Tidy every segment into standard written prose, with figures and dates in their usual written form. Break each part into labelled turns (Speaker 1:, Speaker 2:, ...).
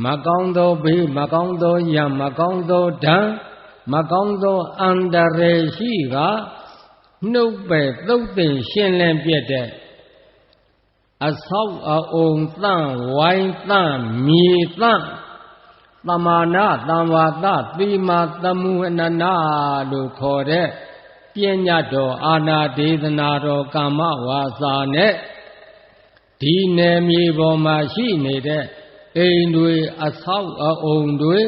Speaker 1: မကောင်းသောဘေးမကောင်းသောရန်မကောင်းသောဒဏ်မကောင်းသောအန္တရာယ်ရှိကနှုတ်ပဲသုတ်သင်ရှင်းလင်းပြတဲ့အဆောက်အအုံသန့်ဝိုင်းသန့်မြေသန့်သမာနာသံဝါသသီမာသမှုအနနာလို့ခေါ်တဲ့ပြဉ္ညတ်တော်အာနာဒေသနာတော်ကာမဝါစာနဲ့ဒီနယ်မြေပေါ်မှာရှိနေတဲ့အိမ်တွေအဆောက်အအုံတွေ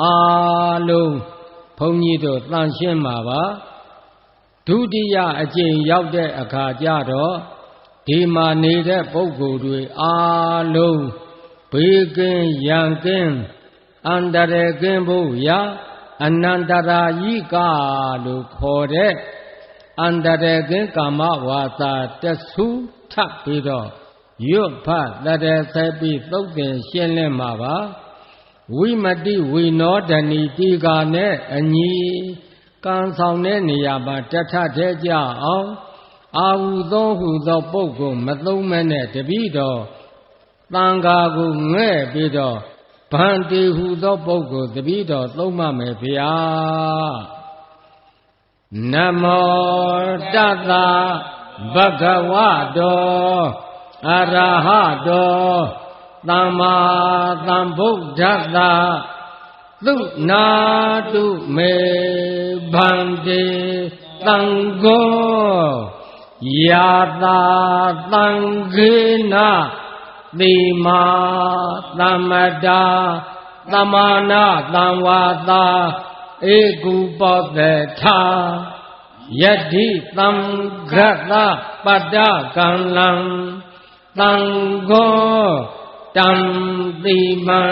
Speaker 1: အားလုံးဘုန်းကြီးတို့သန့်ရှင်းမှာပါဒုတိယအကျင့်ရောက်တဲ့အခါကျတော့ဒီမှာနေတဲ့ပုဂ္ဂိုလ်တွေအားလုံးဘေးကင်းရန်ကင်းအန္တရာယ်ကင်းဖို့ရာအနန္တရာယိကလို့ခေါ်တဲ့အန္တရာယ်ကင်းကာမဝါစာတဆူထပ်ပြီးတော့ရွတ်ဖတ်တရေဆက်ပြီးသုတ်သင်ရှင်းလင်းမှာပါဝိမတိဝိနောဒဏီတိကာနဲ့အညီကံဆောင်တဲ့နေရာမှာတထထဲကြအောင်အာဟုသောဟုသောပုဂ္ဂိုလ်မသုံးမနဲ့တပိတော်သံဃာကိုငဲ့ပြီးတော့ဗန္တိဟုသောပုဂ္ဂိုလ်တပိတော်သုံးမမယ်ဗျာနမောတတ္တဘဂဝတောအရဟတောသမ္မာသမ္ဗုဒ္ဓတ္တသုနာတုမေဗန္တိသံဃောယာတာသံဃေနတိမာသမ္မတာသမာနာသံဝါတာဧကုပောတေထာယတိသံဃတပတ္တကံလံသံဃောတံတိမံ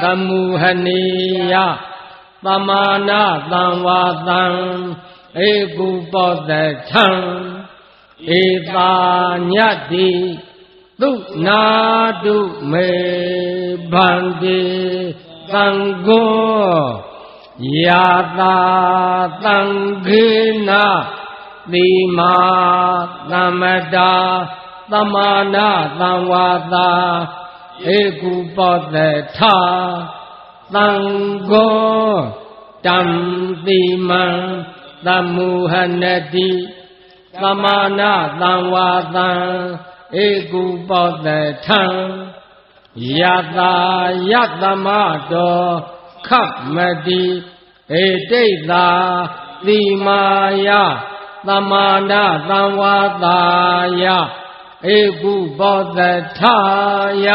Speaker 1: သမုဟနေယသမာနာသံဝါတံဧကုပောတေထံဧတာညတိသုနာတုမေဗန္တိသံဃောယာတာသံဃေနတိမာသမ္မတာသမာနာသံဝါတာဧကုပောတေထာသံဃောတံတိမံသမုဟနတိသမာနာသံဝါတံဧကုပောတေထံယတာယတမတောခမတိဧတိတာတိမာယသမာနာသံဝါတာယဧကုပောတေထာယ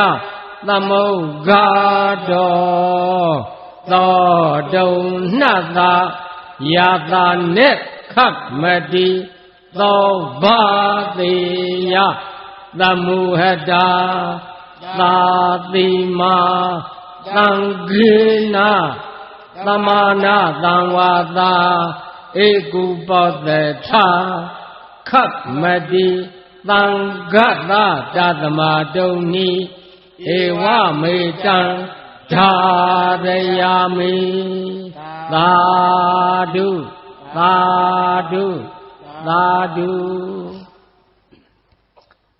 Speaker 1: သမုဂ္ဂါတောသောတုံနှတ္တယတာနဲ့ခမတိသောဘာတိယသမုဟတာသာတိမာသံဃေနသမာနာသံဝါတာဧကုပောတေထာခမတိသံဃတတသမတုံနိဧဝမေတံဓာရယာမိသာဓုသာဓုသာဓု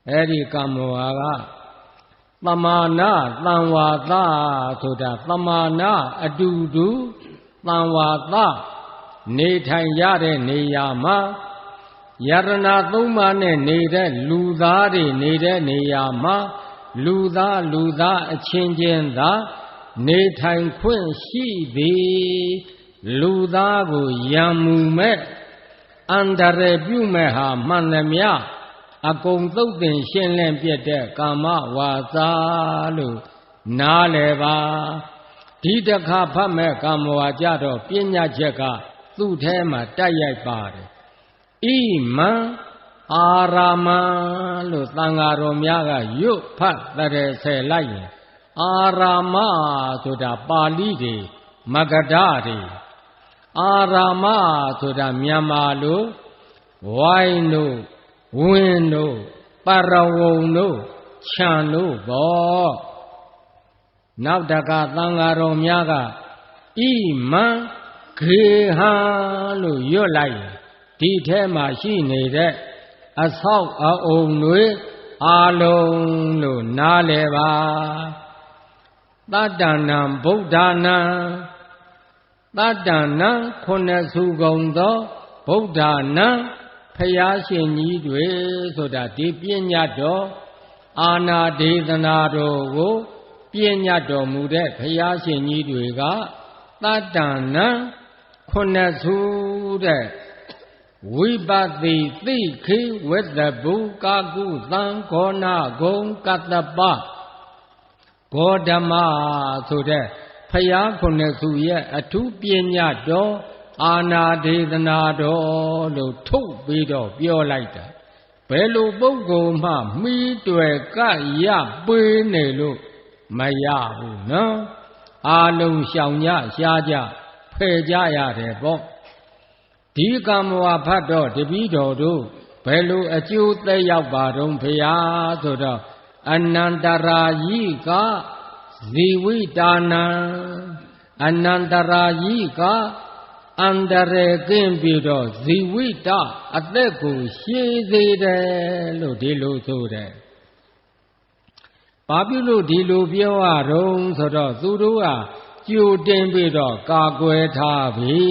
Speaker 1: အဲ့ဒီကမ္မဝါကသမာနာသံဝါသဆိုတာသမာနာအတူတူသံဝါသနေထိုင်ရတဲ့နေရာမှာယရဏသုံးပါးနဲ့နေတဲ့လူသားတွေနေတဲ့နေရာမှာလူသားအချင်းချင်းသာနေထိုင်ခွင့်ရှိသည်လူသားကိုယံမူမဲ့အန္တရာယ်ပြုမဲ့ဟာမှန်သမျှအကုန်သုတ်သင်ရှင်းလင်းပြတဲ့ကာမဝါစာလို့နားလည်ပါဒီတခါဖတ်မဲ့ကာမဝါကြတော့ပညာချက်ကသူ့ထဲမှာတိုက်ရိုက်ပါတယ်ဣမံအာရမံလို့သံဃာတော်များကရွတ်ဖတ်တဲ့ဆယ်လိုက်ရင်အာရမဆိုတာပါဠိတွေမဂဓတွေအာရမဆိုတာမြန်မာလိုဝိုင်းတို့ဝင်းတို့ပရဝုံတို့ခြံတို့ပေါ့နောက်တကသံဃာတော်များကဣမံခေဟံလို့ရွတ်လိုက်ရင်ဒီထဲမှာရှိနေတဲ့အဆောက်အအုံတွေအာလုံးလို့နားလည်ပါ တတ္တနံဗုဒ္ဓနာတတ္တနံခုနှစ်စုကုန်သောဗုဒ္ဓနာဖယားရှင်ကြီးတွေဆိုတာဒီပညာတော်အာနာဒေသနာတော်ကိုပညာတော်မူတဲ့ဖယားရှင်ကြီးတွေကတတ္တနံခုနှစ်စုတဲ့ဝိပတိသိခိဝိသဘူကာကုသံခောနာဂုံကတ္တပဂေါဓမဆိုတဲ့ဖယားခုနှစ်စုရဲ့အထူးပညာတော်အာနာဒေသနာတော်လို့ထုတ်ပြီးတော့ပြောလိုက်တာဘယ်လိုပုဂ္ဂိုလ်မှမိတွယ်ကရပေးနေလို့မရဘူးနော်အာလုံးရှောင်ကြရှားကြဖယ်ကြရတယ်ပေါ့ဒီကမ္မဝါဖတ်တော့တပည့်တော်တို့ဘယ်လိုအကျိုးသက်ရောက်ပါတော့ဖရာဆိုတော့အနန္တရာယိကဇီဝိတာနံအနန္တရာယိကအန္တရေကင်းပြီးတော့ဇီဝိတအသက်ကိုရှည်စေတယ်လို့ဒီလိုဆိုတယ်ဘာဖြစ်လို့ဒီလိုပြောရတော့ဆိုတော့သူတို့ကကြိုတင်ပြီးတော့ကာကွယ်ထားပြီ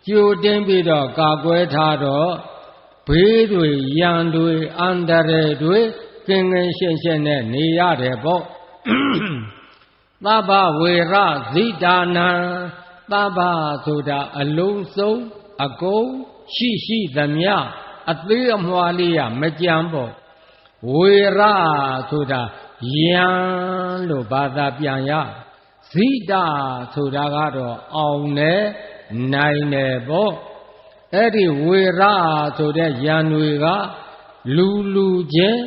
Speaker 1: ကြိုတင်ပြီးတော့ကာကွယ်ထားတော့ဘေးတွေရန်တွေအန္တရာယ်တွေကင်းကင်းရှင်းရှင်းနဲ့နေရတယ်ပေါ့သဗ္ဗဝေရဇိတာနံသဗ္ဗဆိုတာအလုံးစုံအကုန်ရှိသမျှအသေးအမွှားလေးရမကြမ်းပေါ့ဝေရဆိုတာယံလို့ဘာသာပြန်ရဇိတာဆိုတာကတော့အောင်တယ်နိုင်တယ်ပေါ့အဲ့ဒီဝေရဆိုတဲ့ယံတွေကလူချင်း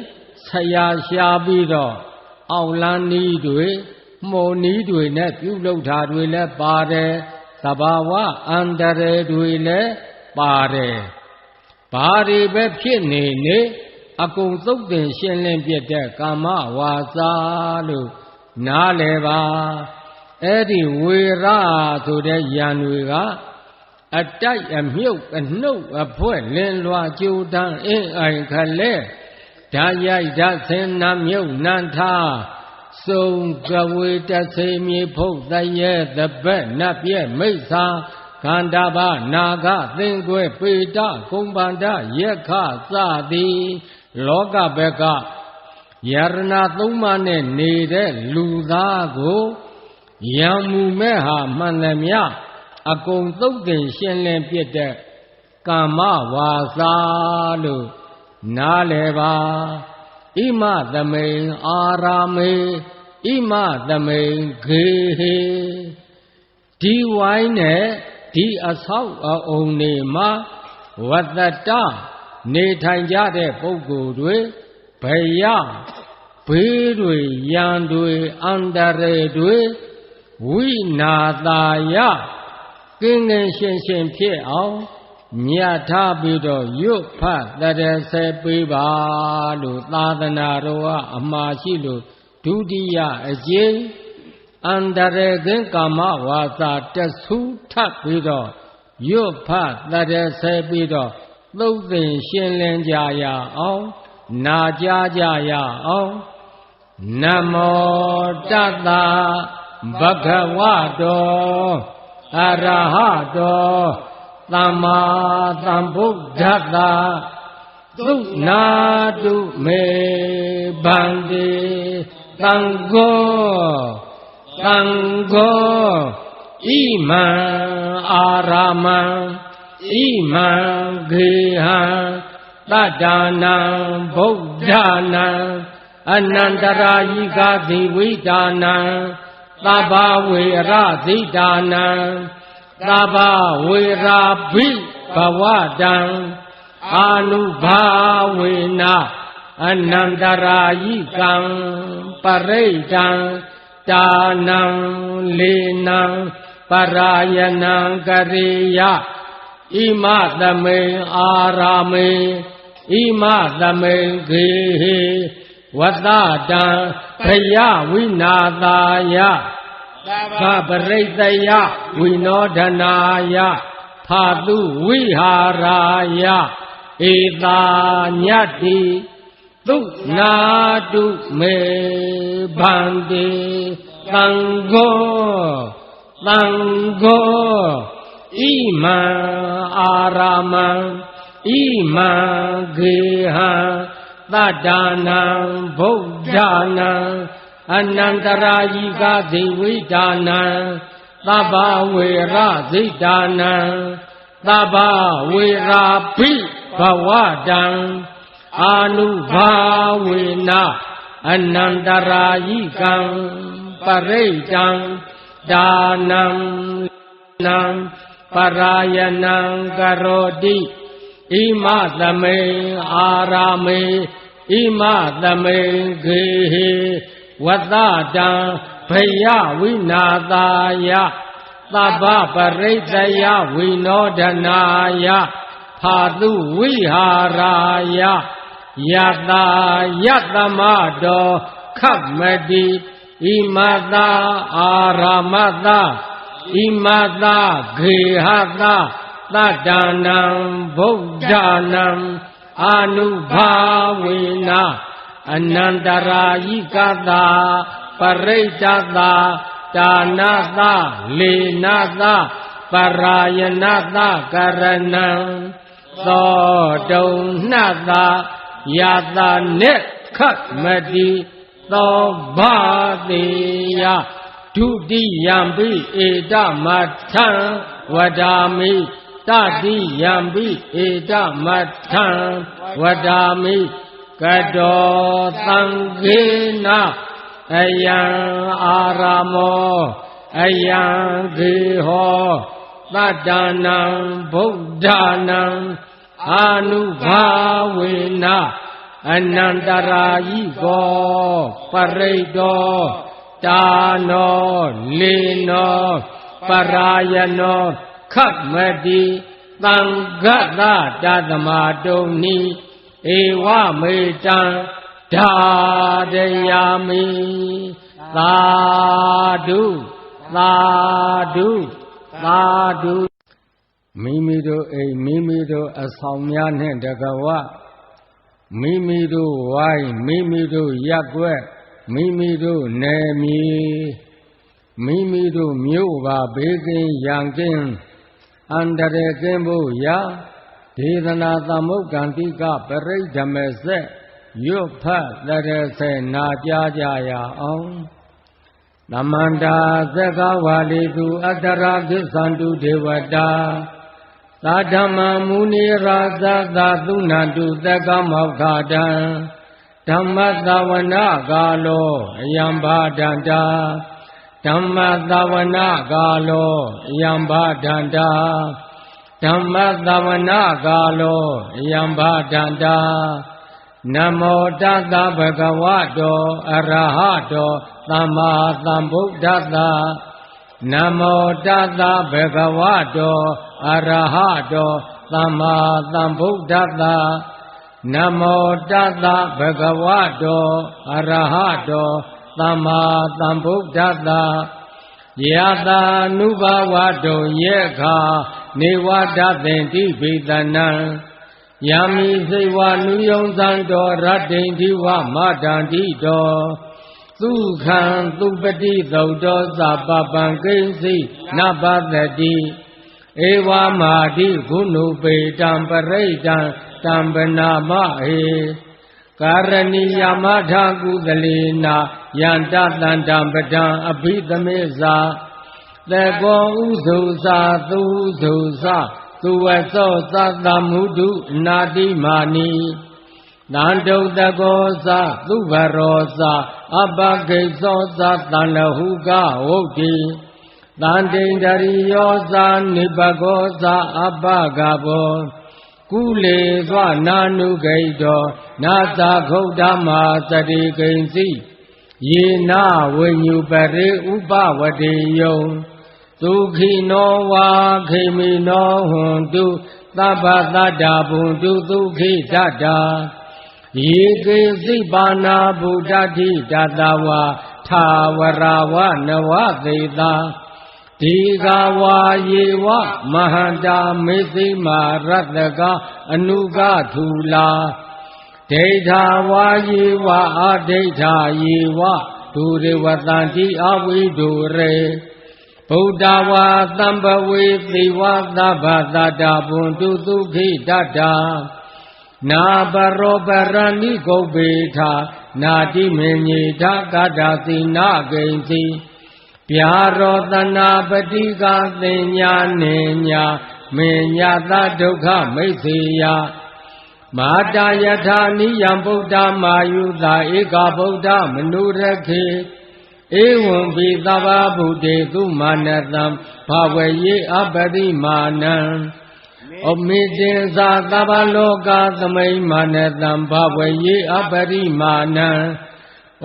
Speaker 1: ဆရာရှားပြီးတော့အောင်လန်းနီးတွေမော်နီးတွေနဲ့ပြုလုပ်တာတွေလည်းပါတယ်သဘာဝအန္တရာယ်တွေလည်းပါတယ်ဘာတွေပဲဖြစ်နေနေအကုန်သုတ်တင်ရှင်းလင်းပြတဲ့ကာမဝါစာလို့နားလည်ပါအဲ့ဒီဝေရဆိုတဲ့ယံတွေကအတိုက်အမြုပ်အနှုတ်အဖွဲ့လင်းလွှာကြိုးတန်းအင်းအိုင်ခလဲဓာရိုက်ဓာဆင်းနှမြုပ်နှံထားစုံကဝေတစေမြေဖုတ်သရဲသဘက်နတ်ပြဲမိစ္ဆာခန္ဓာဘနာဂသင်္ကွဲပေတကုံပန္တယက္ခစသည်လောကဘက်ကယရဏသုံးပါးနဲ့နေတဲ့လူသားကိုယံမူမဲ့ဟာမှန်သမျှအကုန်သုတ်တင်ရှင်းလင်းပြတဲ့ကာမဝါစာလို့နားလည်ပါဣမသမိန်အာရာမေဣမသမိန်ဂေဟေဒီဝိုင်းနဲ့ဒီအဆောက်အအုံတွေမှာဝတ္တတနေထိုင်ကြတဲ့ပုဂ္ဂိုလ်တွေဘယဘေးတွေရန်တွေအန္တရာယ်တွေဝိနာသာယကင်းကင်းရှင်းရှင်းဖြစ်အောင်မြတ်ထားပြီးတော့ရွတ်ဖတ်တရဆဲပေးပါလို့သာသနာတော်ကအမှားရှိလို့ဒုတိယအကျိန်အန္တရာယ်ကင်းကာမဝါစာတဆူထပ်ပြီးတော့ရွတ်ဖတ်တရဆဲပြီးတော့သုတ်သင်ရှင်းလင်းကြရအောင်နာကြားကြရအောင်နမောတတ္တဘဂဝတောအရဟတောသမ္မာသမ္ဗုဒ္ဓတ္တသုနာတုမေဗန္တိသံဃောဣမံအာရမံဣမံဂေဟံတတ္တနံဗုဒ္ဓနာအနန္တရာယိကသီဝိတာနံသဗ္ဗဝေရဇိတာနံသဗ္ဗဝေရာဘိဘဝတံအာနုဘာဝေနအနန္တရာယိကံပရိဒံတာနံလေနံပရာယနံကရိယဣမသမိန်အာရာမေဣမသမိန်ဂေဟေဝတ္တတံဘယဝိနာသာယသဗ္ဗရိတယဝိနောဒနာယဖာတုဝိဟာရာယဧတာညတ္တိသုနာတုမေဗန္တိသ သံဃောဣမံအာရမံဣမံဂေဟံသတ္တနံဗုဒ္ဓနာအနန္တရာယိကဇိဝိဒါနံသဗ္ဗဝေရဇိဒါနံသဗ္ဗဝေရာပိဘဝတံအာနုဘာဝေနအနန္တရာယိကံပရိတံဒါနံနံပရာယနံကရောတိဣမသမေအာရာမေဣမသမေဂေဟေဝတ္တတံဘယဝိနာသာယသဗ္ဗပရိတယဝိနောဒနာယဖာတုဝိဟာရာယယတာယတမတောခမ္မတိဣမတာအာရမတာဣမတာဂေဟတာသတ္တနံဗုဒ္ဓနာအာနုဘာဝေနအနန္တရာယိကတာပရိတတာဒါနတာလေနတာပရာယနတာကရဏံသောတုံနှတာယတာနေခမတိသောဘာတိယဒုတိယံပိဧတမထံဝဒာမိတတိယံပိဧတမထံဝဒာမိကတောသံဃေနအယံအာရမောအယံဂေဟောသတ္တနံဗုဒ္ဓနာအာနုဘာဝေနအနန္တရာယိကောပရိတောတာနောလေနောပရာယနောခမ္မတိသံဃတတသမတုံနိဧဝမေတံဒါဒယာမိသာဓုသာဓုသာဓုမိမိတို့အိမ်မိမိတို့အဆောင်များနှင့်တကဝမိမိတို့ဝိုင်းမိမိတို့ရပ်ကွက်မိမိတို့နယ်မြေမိမိတို့မြို့ပါဘေးကင်းရန်ကင်းအန္တရာယ်ကင်းဖို့ရာဒေသနာသမုတ်ကံတိကပရိဓမေဆက်ရွတ်ဖတ်တရဆေနာကြားကြရအောင်သမန္တာသက္ကဝါလိတုအတ္တရာကိသန္တုဒေဝတာသာဓမ္မမုနိရာဇသာသုဏန္တုသက္ကမောက္ခတံဓမ္မသဝနာကာလောအယံဘာဒန္တာဓမ္မသဝနာကာလောအယံဘာဒန္တာဓမ္မသဝနာကာလောအယံဘာဒန္တာနမောတတဗဂဝတောအရဟတောသမ္မာသမ္ဗုဒ္ဓတ္တနမောတတဗဂဝတောအရဟတောသမ္မာသမ္ဗုဒ္ဓတ္တနမောတတဗဂဝတောအရဟတောသမ္မာသမ္ဗုဒ္ဓတ္တယတာနုဘဝတောယေခာနေဝတသင်တိဘိတနံယမိစေဝနုယုံသံတော်ရတ္တိတိဝမတန္တိတော်သုခံသုပတိသုတ်တော်သဗ္ဗပံကိဉ္စီနပတတိဧဝမာတိဂုဏုပေတံပရိတံတံပနာမဟေကာရဏီယမထာကုသလေနာယန္တတန္တံပဒံအဘိသမေဇာသေကောဥဇုဇာသူဇုဇာသူဝသောသတ္တမုဒုနာတိမာနီတန္တုတကောသသူဘရောသအပကိသောသတန္လဟုကဝုတ်တိတန္တိန္ဒရိယောသနိပကောသအပကဘောကုလေသောနာနုဂိတောနာသခုဒ္ဓမာသတိကိဉ္စီယေနဝိညုပရိဥပဝတိယုံသုခိနောဝါခိမိနောဟွန်တုသဗ္ဗတတ္တဘုံတုသုခိတတ္တာယေကေစိပါဏာဗုဒ္ဓတိတတဝါထာဝရဝနဝသေတာဒီဃဝါယေဝမဟန္တာမေသိမာရတ္တကအနုကထူလာဒိဋ္ဌာဝါယေဝအဒိဋ္ဌာယေဝ ဒုရေဝတံတိအဝိဒုရေဗုဒ္ဓဝါသံဘဝေသေဝသဗ္ဗတတဘွန်တုသုခိတတနာပရောပရဏိဂုတ်ပေထနာတိမေညေထကတတိနာဂိဉ္စီဗျာရောတနာပတိကသင်ညာနေညာမေညာတဒုက္ခမိတ်စေယမာတာယထာနိယံဗုဒ္ဓမာယုသာဧကဗုဒ္ဓမနုရခေဧဝံပိသဗ္ဗဗုဒ္ဓေသူမာနတံဘဝယေအပရိမာဏံဩမေတေဇာသဗ္ဗလောကသမိမာနတံဘဝယေအပရိမာဏံ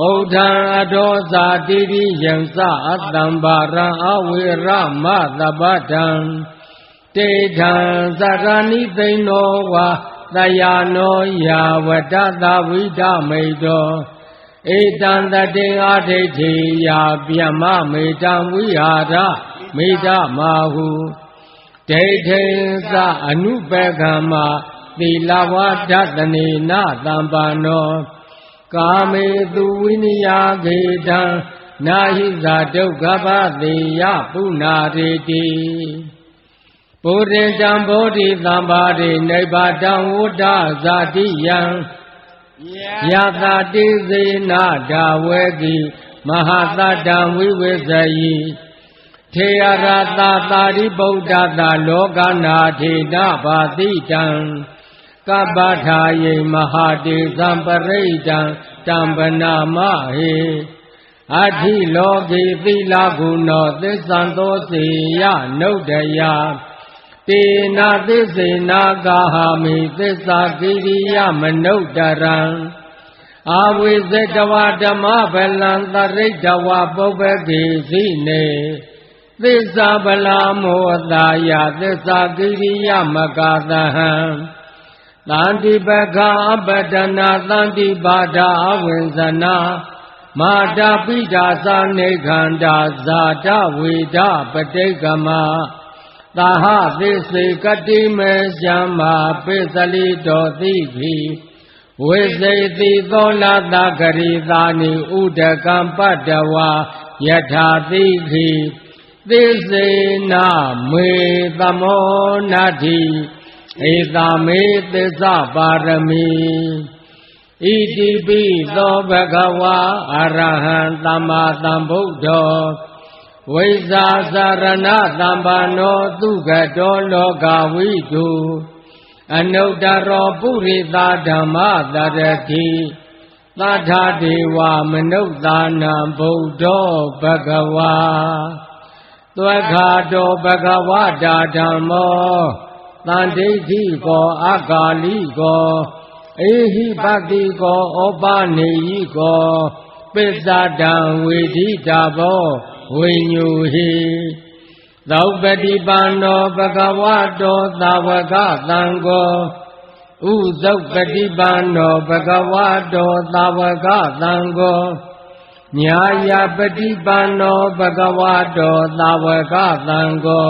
Speaker 1: ဩဒံအဒောဇာတိရိယံသအတံဘာရံအဝေရမသဗ္ဗတံတေထံသရဏိသိဏောဝါတယာနောယာဝတ္တသဝိဒမိတောဧတံတတေအာဒိဋ္ဌိယာဗျမမေတံဝိဟာရမေတ္တမဟုဒိဋ္ဌိသအနုပကမ္မသီလဝါဒတနေနသံပါနောကာမေသူဝိနိယဂေတံနာဟိဇာဒုက္ခပတိယပုနာရေတိဗုဒ္ဓံတံဗောဓိသံပါတိနိဗ္ဗာတံဝုဒ္ဓဇာတိယံယသတိစေနာဒါဝေကိမဟာသတ္တံဝိဝေဇယိထေယရတာတာရိဗုဒ္ဓတာလောကနာထေနဘာတိတံကပ္ပထာယေမဟာတေသံပရိဒံတံပနာမဟေအထိလောကေသီလဂုဏောသစ္ဆံသောစေယနုဒ္ဒယတေနာသစ္စေနာကာဟာမိသစ္စာကိရိယမနုဿရံအာဝိဇတဝဓမ္မဗလံသရိတဝပုပ္ပကေစီနေသစ္စာဗလာမောတာယသစ္စာကိရိယမကာသဟံသန္တိပခာအပတနာသန္တိပါဒာအဝိဇ္ဇနာမာတာပိဒာသနေခန္ဓာဇာတဝေဒပတိကမသာဟသစ္စေကတိမေရှံမာပိစလိတောတိခိဝိစေတိသောလတဂရိသာနိဥဒကံပတ္တဝါယထာတိခိသစ္စေနာမေသမောနာတိဧတမေသစ္စာပါရမီဣတိပိသောဘဂဝါအရဟံသမ္မာသမ္ဗုဒ္ဓောဝိဇာစရဏသမ္ပန္နောသုခတောလောကဝိတုအနုတ္တရောပုရိသဓမ္မတရတိသတ္ထဒေဝမနုဿာနံဗုဒ္ဓောဘဂဝါသွက္ခတောဘဂဝတာဓမ္မောသန္တိဋ္ဌိကောအကာလိကောဧဟိပတိကောဩပနေယိကောပိစ္ဆဒံဝေဒိတာဘောဝိညူဟိသောပတိပန္နောဘဂဝတောသာဝကသံဃောဥဇုပတိပန္နောဘဂဝတောသာဝကသံဃောညာယပတိပန္နောဘဂဝတောသာဝကသံဃော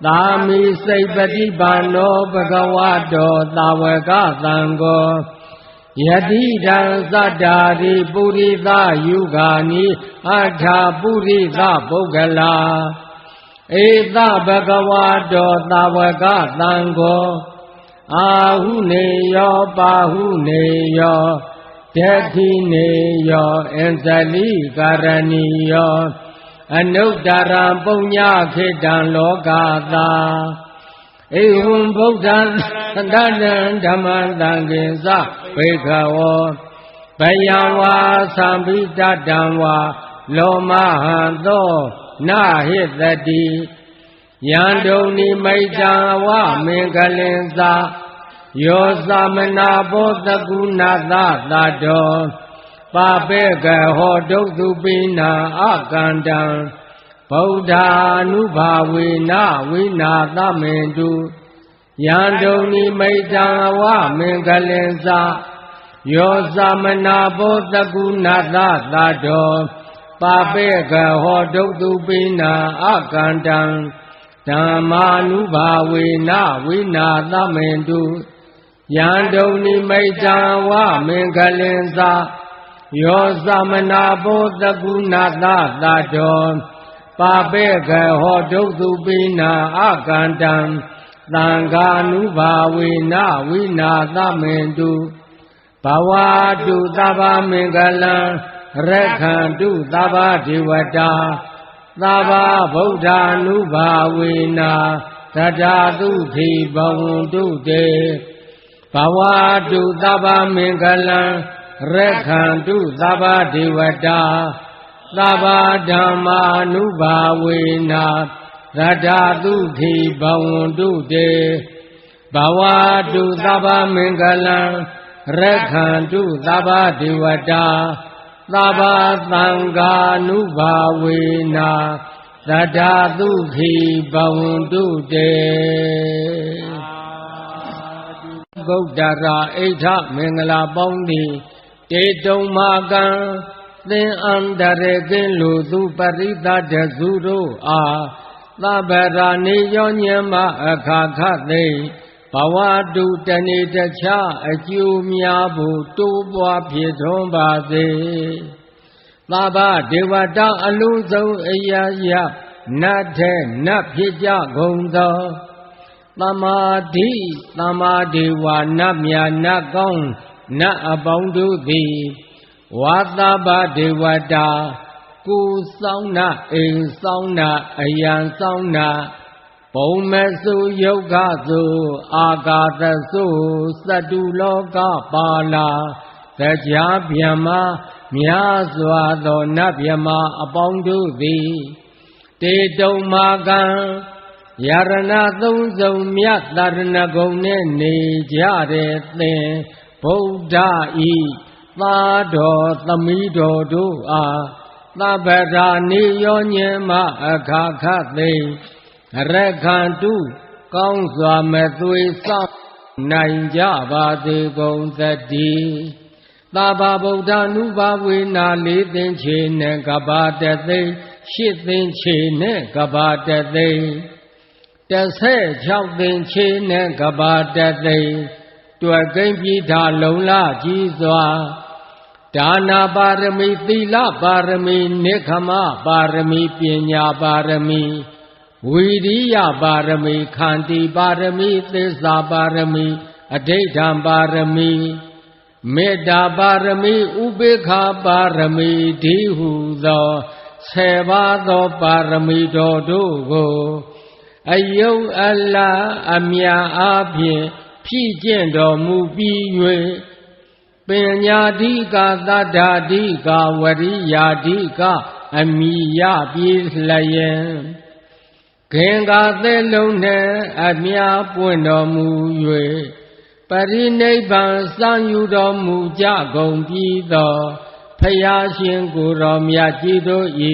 Speaker 1: သာမိစိတ်ပတိပန္နောဘဂဝတောသာဝကသံဃောယတိတံသတ္တာရိပုရိသယုဂာနိအထာပုရိသပုဂ္ဂလာဧသဘဂဝတောသာဝကသံဃောအာဟုနေယောပါဟုနေယောဒက္ခိနေယောအင်္ဇလိကာရဏီယောအနုတ္တရံပုညခေတံလောကသာဧဝံဗုဒ္ဓံသတ္တံဓမ္မံသံဃေသဘိက္ခဝောဘယံဝါသံဘိတတံဝါလောမဟံသောနာဟိတတိယန္တုန်နိမိတံဝမင်္ဂလင်သာယောသမနာဘောတကုဏသသတ္တောပါပေကဟောဒုက္ခုပိနာအကန္တံဗုဒ္ဓ ानु ဘာဝေနဝိနာသမင်တုယန္တုန်နိမိတံဝမင်္ဂလင်သာယောသမနာဘောတကုဏသသတ္တောပါပေကဟောဒုက္ခုပိနာအကန္တံဓမ္မာနုဘာဝေနဝိနာသမင်တုယန္တုန်နိမိတံဝမင်္ဂလင်သာ ယောသမနာဘောတကုဏသတတောပါပေကဟောဒုသုပိနာအကန္တံသံဃာနုဘာဝေနဝိနာသမင်တုဘဝတုသဗ္ဗမင်္ဂလံရက္ခန္တုသဗ္ဗဒေဝတာသဗ္ဗဗုဒ္ဓ ानु ဘာဝေနာသတ္တသုခိဘဝန္တုတေဘဝတုသဗ္ဗမင်္ဂလံရက္ခန္တုသဗ္ဗဒေဝတာသဗ္ဗဓမ္မာ ानु ဘာဝေနာသတ္တသုခိဘဝန္တုတေဘဝတုသဗ္ဗမင်္ဂလံရက္ခန္တုသဗ္ဗဒေဝတာသဗ္ဗသံဃာ ानु ဘာဝေနာသတ္တသုခိဘဝန္တုတေဗုဒ္ဓရာအိဋ္ဌမင်္ဂလာပေါင်းသည်တေတုံမာကံသင်္အန္တရေကင်းလူသူပရိသတ်တစုတို့အားသဗ္ဗရာနေရောညမအခါခသိဘဝတုတဏိတခြားအကျိုးများဖို့တိုးပွားဖြစ်ထွန်းပါစေသဗ္ဗဒေဝတာအလုံးစုံအရာရာနတ်ထဲနတ်ဖြစ်ကြကုန်သောသမာဓိသမာဒေဝနတ်မြတ်နတ်ကောင်းနတ်အပေါင်းတို့သည်ဝါသဗ္ဗဒေဝတာကိုယ်ဆောင်နာအိမ်ဆောင်နာအယံဆောင်နာဘုံမစုယုတ်ကစုအာကာသစုသတ္တုလောကပါလာတရားဗျမများစွာသောနတ်ဗျမအပေါင်းတို့သည်တေတုံမာကံယရဏသုံးစုံမြတ်တရဏဂုံနဲ့နေကြတဲ့သင်ဗုဒ္ဓဤသာတော်သမီးတော်တို့အားသဗ္ဗရာနေရောညင်မအခါခသိရက္ခန္တုကောင်းစွာမသွေဆောင်နိုင်ကြပါစေကုန်သတည်းသဗ္ဗဗုဒ္ဓ ानु ဘာဝေနာလေးသင်္ချေနဲ့ကဘာတသိရှစ်သင်္ချေနဲ့ကဘာတသိ16သင်္ချေနဲ့ကဘာတသိတွေ့ကိန်းပြည်သာလုံလကြီးစွာဒါနာပါရမီသီလပါရမီနိခမပါရမီပညာပါရမီဝိရိယပါရမီခန္တီပါရမီသစ္စာပါရမီအဋိဋ္ဌံပါရမီမေတ္တာပါရမီဥပေက္ခပါရမီဒီဟုသော10ပါးသောပါရမီတော်တို့ကိုအယုတ်အလအမြတ်အားဖြင့်ဖြည့်ကျင့်တော်မူပြီး၍ပညာတိကသတ္တာတိကဝရိယာတိကအမိယပြေလျင်ခင်္ကာသဲလုံးနဲ့အမြပွင့်တော်မူ၍ပရိနိဗ္ဗာန်စံယူတော်မူကြကုန်ပြီးသောဖယားရှင်ကိုယ်တော်မြတ်ကြီးတို့ဤ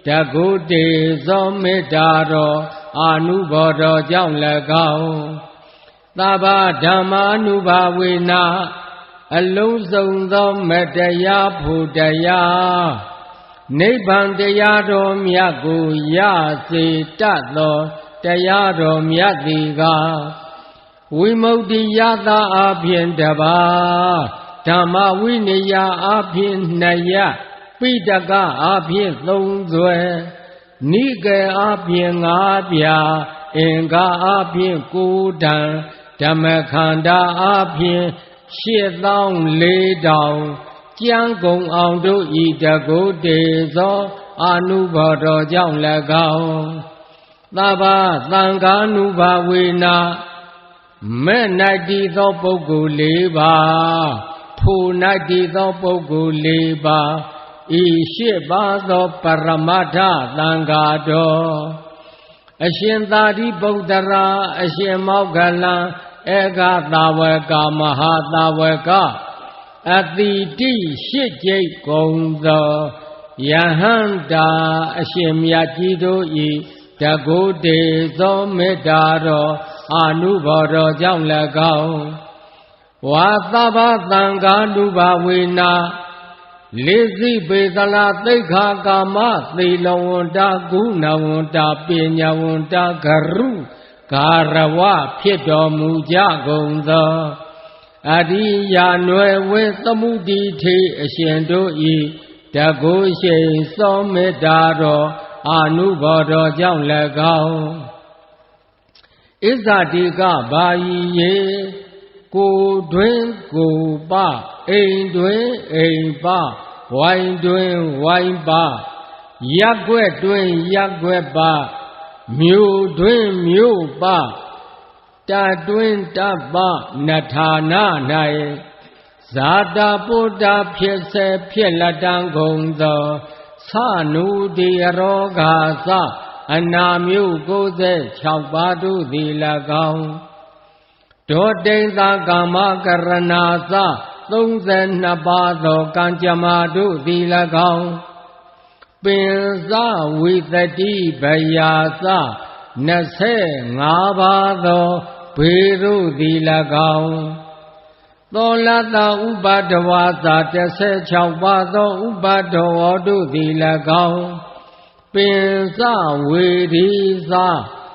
Speaker 1: တကုတေဇောမေတ္တာတော်အာနုဘော်တော်ကြောင့်၎င်းသဗ္ဗဓမ္မာ ानु ဘာဝေနာအလုံးစုံသောမတရားဖို့တရားနိဗ္ဗာန်တရားတော်မြတ်ကိုရစေတတ်သောတရားတော်မြတ်သည်ကဝိမု ക്തി ယတာအပြင်တပါဓမ္မဝိနည်းအပြင်2ရပိဋကအပြင်3သွဲနိကေအပြင်5ပြာအင်္ဂါအပြင်9တန်ဓမ္မခန္ဓာအပြင်84,000ကျမ်းကုန်အောင်တို့ဤတကုတေဇောအာနုဘော်တော်ကြောင့်၎င်းသဗ္ဗသံဃာ ानु ဘာဝေနာမဲ့၌တည်သောပုဂ္ဂိုလ်4ပါးထို၌တည်သောပုဂ္ဂိုလ်4ပါးဤ8ပါးသောပရမတ္ထသံဃာတော်အရှင်သာရိပုတ္တရာအရှင်မောဂလံဧကသာဝကမဟာသာဝကအတိတိ8ကျိတ်ကုန်သောယဟန္တာအရှင်မြတ်ကြီးတို့ဤတကုတေဇောမေတ္တာတော်အာနုဘော်တော်ကြောင့်၎င်းဝါသဗ္ဗသံဃာ ानु ဘာဝေနာလေးစိပေသလာသိက္ခာကာမသီလဝန္တာဂုဏဝန္တာပညာဝန္တာဂရုဂါရဝဖြစ်တော်မူကြကုန်သော အရိယာနွယ်ဝဲသမုဒိထေအရှင်တို့ဤတကုရှိန်စောမေတ္တာတော်အာနုဘော်တော်ကြောင့်၎င်းဣဇတိကဘာယီယေကိုတွင်ကိုပအိမ်တွင်အိမ်ပဝိုင်းတွင်ဝိုင်းပရက်ွက်တွင်ရက်ွက်ပမြို့တွင်မြို့ပတတွင်တပနထာနာ၌ဇာတာပုတ္တဖြစ်စေဖြစ်လက်တံကုန်သောသနုတိရောဂါသအနာမျိုး96ပါးတို့သည်၎င်းဒေါတိန်သာကာမကရဏာသ32ပါးသောကံကြမ္မာတို့သည်၎င်းပင်စဝိသတိဗယာသ25ပါးသောဘေတို့သည်၎င်းသောလတဥပဒဝါစာ16ပါးသောဥပဒဝါတို့သည်၎င်းပင်စဝေဒီသ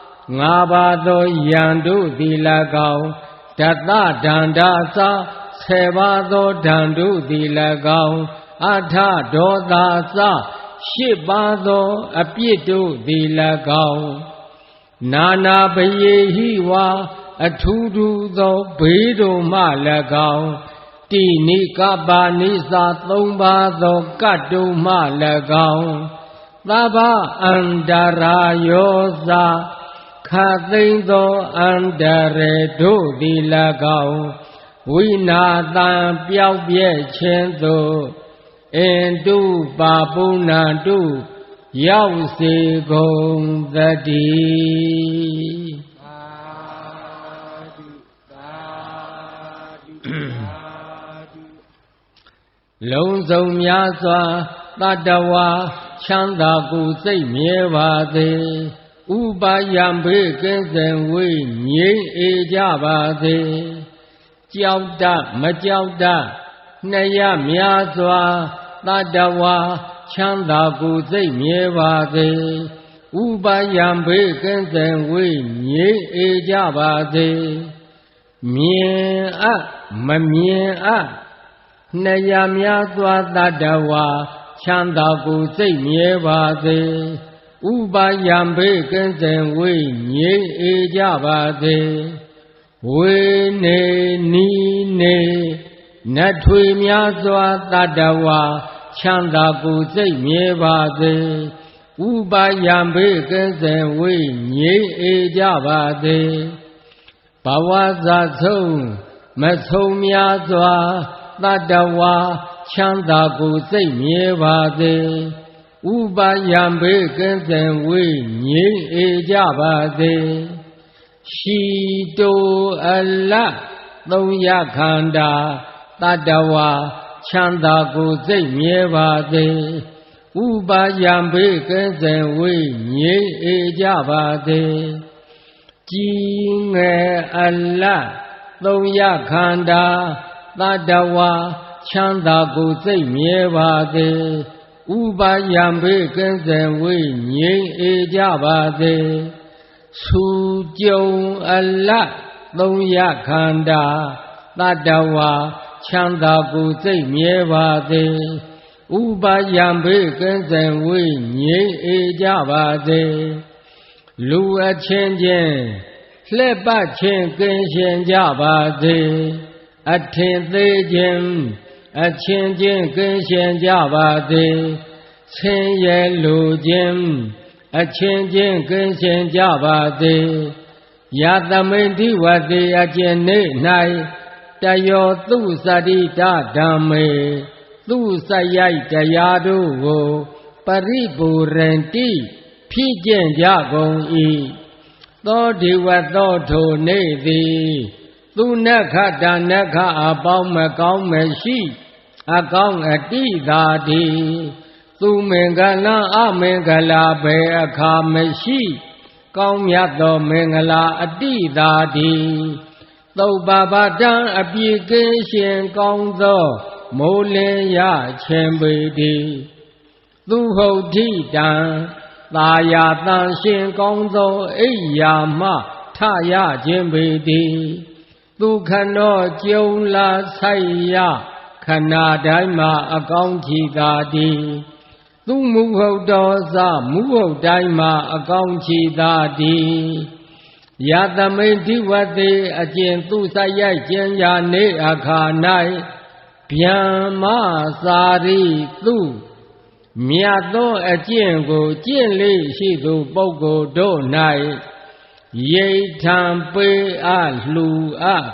Speaker 1: 5ပါးသောယံတို့သည်၎င်းတတဒန္တာသ10ပါးသောဒံတို့သည်၎င်းအထဒေါသသ8ပါးသောအပြစ်တို့သည်၎င်းနာနာဘယေဟိဝါအထူးထူးသောဘေးတို့မှ၎င်းတိနိကပါနိစာ3ပါးသောကတ်တို့မှ၎င်းသဗ္ဗအန္တရာယောဇာခသိမ့်သောအန္တရေတို့သည်၎င်းဝိနာတံပျောက်ပြဲ့ခြင်းသို့အင်တုပါပုဏ္ဏတုရောက်စေကုန်သတည်းလုံးစုံများစွာတတ္တဝါချမ်းသာကိုယ်စိတ်မြဲပါစေဥပါယံဘေးကင်းစင်ဝေးငြိမ်းအေးကြပါစေကြောက်တမကြောက်တနှစ်ရများစွာတတ္တဝါချမ်းသာကိုယ်စိတ်မြဲပါစေဥပါယံဘေးကင်းစင်ဝေးငြိမ်းအေးကြပါစေမြင်အပ်မမြင်အပ်နှစ်ရများစွာတတ္တဝါချမ်းသာကိုယ်စိတ်မြဲပါစေဥပါယံဘေးကင်းစင်ဝေးငြိမ်းအေးကြပါစေဝေနေနီနေနတ်ထွေများစွာတတ္တဝါချမ်းသာကိုယ်စိတ်မြဲပါစေဥပါယံဘေးကင်းစင်ဝေးငြိမ်းအေးကြပါစေဘဝဇာဆုံးမဆုံးများစွာတတ္တဝါချမ်းသာကိုယ်စိတ်မြဲပါစေဥပါယံဘေးကင်းစင်ဝေးငြိမ်းအေးကြပါစေရှိတိုအလတ်3ရခန္ဓာတတ္တဝါချမ်းသာကိုယ်စိတ်မြဲပါစေဥပါယံဘေးကင်းစင်ဝေးငြိမ်းအေးကြပါစေကြီးငယ်အလတ်3ရခန္ဓာတတ္တဝါချမ်းသာကိုယ်စိတ်မြဲပါစေဥပါယံဘေးကင်းစင်ဝေးငြိမ်းအေးကြပါစေဆူကြုံအလတ်3ရခန္ဓာတတ္တဝါချမ်းသာကိုယ်စိတ်မြဲပါစေဥပါယံဘေးကင်းစင်ဝေးငြိမ်းအေးကြပါစေလူအချင်းချင်းလှည့်ပတ်ခြင်းကင်းရှင်ကြပါစေအထင်သေးခြင်းအချင်းချင်းကင်းရှင်ကြပါစေဆင်းရဲလိုခြင်းအချင်းချင်းကင်းရှင်ကြပါစေယသမိန်တိဝတိအကျဉ်နေ၌တယောသူစတိတဓမ္မေသူစရိုက်တရားတို့ကိုပရိပူရဏတိဖြစ်ကျင့်ကြကုန်၏သောဒီဝသောထိုနေသည်သူနက္ခတနက္ခအပေါင်းမကောင်းမရှိအကောင်းအတိသာတိသူမင်္ဂလာအမင်္ဂလာဘေအခါမရှိကောင်းမြတ်သောမင်္ဂလာအတိသာတိသုပ္ပပတံအပြည့်ကင်းရှင်ကောင်းသောမိုးလင်းရခြင်းပေတိသူဟုတ်တိတံသာယာတန်ရှင်ကောင်းသောအိယာမှထရခြင်းပေတိ သူခဏောကျုံလာဆိုင်ရခဏတိုင်းမှာအကောင်းချီသာဒီသူမူဟုတ်တော်သမူဟုတ်တိုင်းမှာအကောင်းချီသာဒီယသမိန်ဒီဝတိအကျင့်သူဆိုင်ရိုက်ကျင်ရာနေအခါ၌ဗျံမစာရိသူမြတ်သောအကျင့်ကိုကျင့်လေရှိသူပုဂ္ဂိုလ်တို့၌ရိဋ္ဌံပေးလှူ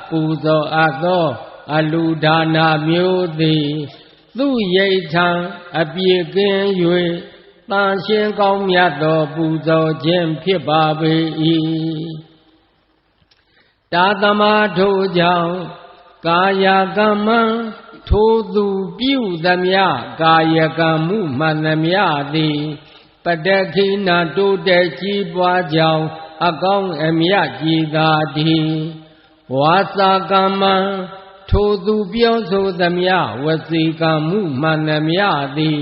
Speaker 1: ပူဇော်အပ်သောအလူဒါနာမျိုးသည်သူရိဋ္ဌံအပြည့်ကင်း၍တန်ရှင်းကောင်းမြတ်သောပူဇော်ခြင်းဖြစ်ပါပေ၏တာသမထိုကြောင့်ကာယကမ္မထိုသူပြုသမျှကာယကံမှုမှန်သမျှသည်ပတ္တခိဏတိုးတက်ကြီးပွားကြောင်းအကောင်းအမြတ်ကြည်သာသည်ဝါစာကမ္မထိုသူပြောဆိုသမျှဝစီကံမှုမှန်သမျှသည်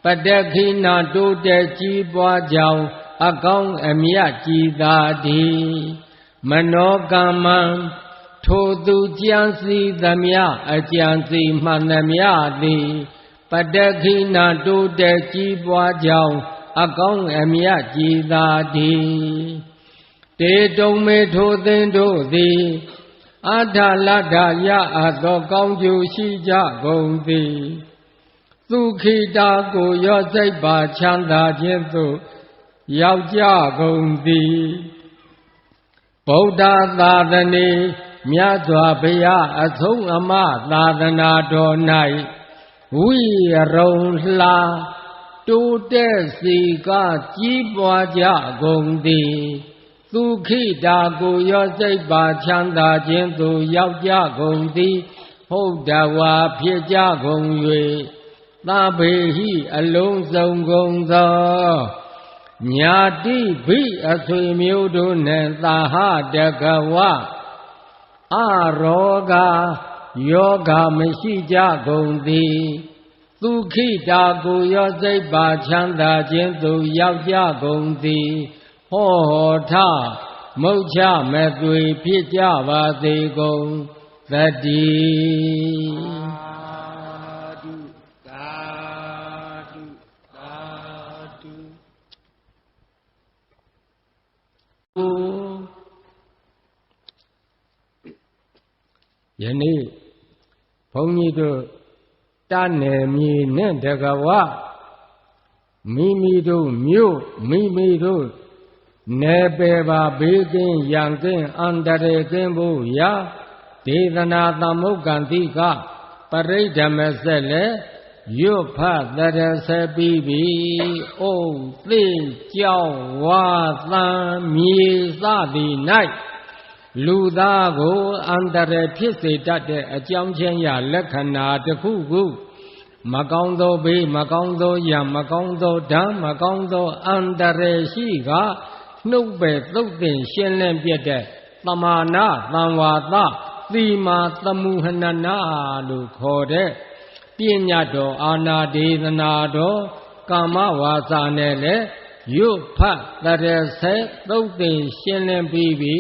Speaker 1: ပတ္တခိဏတိုးတက်ကြီးပွားကြောင်းအကောင်းအမြတ်ကြည်သာသည်မနောကမ္မထိုသူကြံစည်သမျှအကြံစည်မှန်သမျှသည်ပတ္တခိဏတိုးတက်ကြီးပွားကြောင်းအကောင်းအမြတ်ကြည်သာသည်တေတုံမေထိုသင်တို့သည်အထလတ္ထရအပ်သောကောင်းကျိုးရှိကြကုန်သည်သုခိတာကိုရောစိတ်ပါချမ်းသာခြင်းသို့ရောက်ကြကုန်သည်ဗုဒ္ဓသာသနေမြတ်စွာဘုရားအဆုံးအမသာသနာတော်၌ဝိရုံလှတိုးတက်စီကကြီးပွားကြကုန်သည်သုခိတာကိုရောစိတ်ပါချမ်းသာခြင်းသို့ရောက်ကြကုန်သည်ဟုတ်တဝါဖြစ်ကြကုန်၍သဗ္ဗေဟိအလုံးစုံကုန်သောညာတိဘိအဆွေမျိုးတို့နှင့်သာဟတကဝအရောဂယောဂမရှိကြကုန်သည်သုခိတာကိုရောစိတ်ပါချမ်းသာခြင်းသို့ရောက်ကြကုန်သည်ဟောထမုတ်ချမဲ့သွေဖြစ်ကြပါစေကုန်သတည်းယနေ့ဘုန်းကြီးတို့တနယ်မြေနဲ့တကဝမိမိတို့မြို့မိမိတို့နယ်ပယ်ပါဘေးကင်းရန်ကင်းအန္တရာယ်ကင်းဖို့ရာဒေသနာသမုတ်ကံတိကပရိဒ္ဓမဆက်လေရွတ်ဖတ်တရဆက်ပြီးပြီအိုးသိကြောက်ဝါသံမြေစသည်၌လူသားကိုအန္တရာယ်ဖြစ်စေတတ်တဲ့အကြောင်းချင်းရလက္ခဏာတစ်ခုခုမကောင်းသောဘေးမကောင်းသောရမကောင်းသောဓာတ်မကောင်းသောအန္တရာယ်ရှိကနှုတ်ပဲသုတ်တင်ရှင်းလင်းပြတဲ့သမာနာသံဝါသသီမာသမုဟနနာလို့ခေါ်တဲ့ပညာတော်အာနာဒေသနာတော်ကာမဝါစာနဲ့လည်းရွတ်ဖတ်တရဆက်သုတ်တင်ရှင်းလင်းပြီးပြီ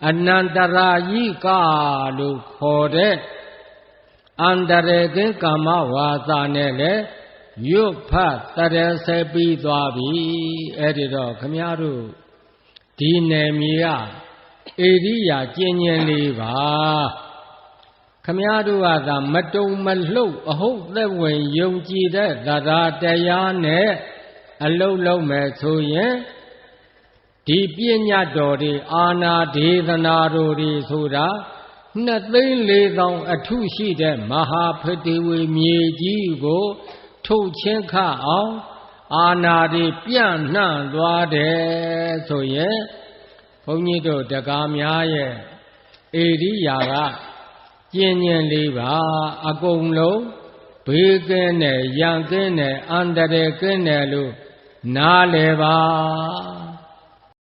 Speaker 1: အနန္တရာယိကလို့ခေါ်တဲ့အန္တရာယ်ကင်းကာမဝါစာနဲ့လည်းရွတ်ဖတ်တရဆက်ပြီးသွားပြီအဲ့ဒီတော့ခမည်းတော်ဒီနယ်မြေကဧရိယာကျဉ်းကျဉ်းလေးပါခမည်းတော်ကသာမတုံမလှုပ်အဟုတ်သက်ဝင်ယုံကြည်တဲ့တရားတရားနဲ့အလုံးလုံးမဲ့ဆိုရင်ဒီပညာတော်တွေအာနာဒေသနာတော်တွေဆိုတာ2,400,000အထုရှိတဲ့မဟာဖတိဝေမြေကြီးကိုထုတ်ချင်းခအောင်အာနာတွေပြန့်နှံ့သွားတယ်ဆိုရင်ဘုန်းကြီးတို့တကားများရဲ့ဧရိယာကကျဉ်းကျဉ်းလေးပါအကုန်လုံးဘေးကင်းတယ်ရန်ကင်းတယ်အန္တရာယ်ကင်းတယ်လို့နားလည်ပါ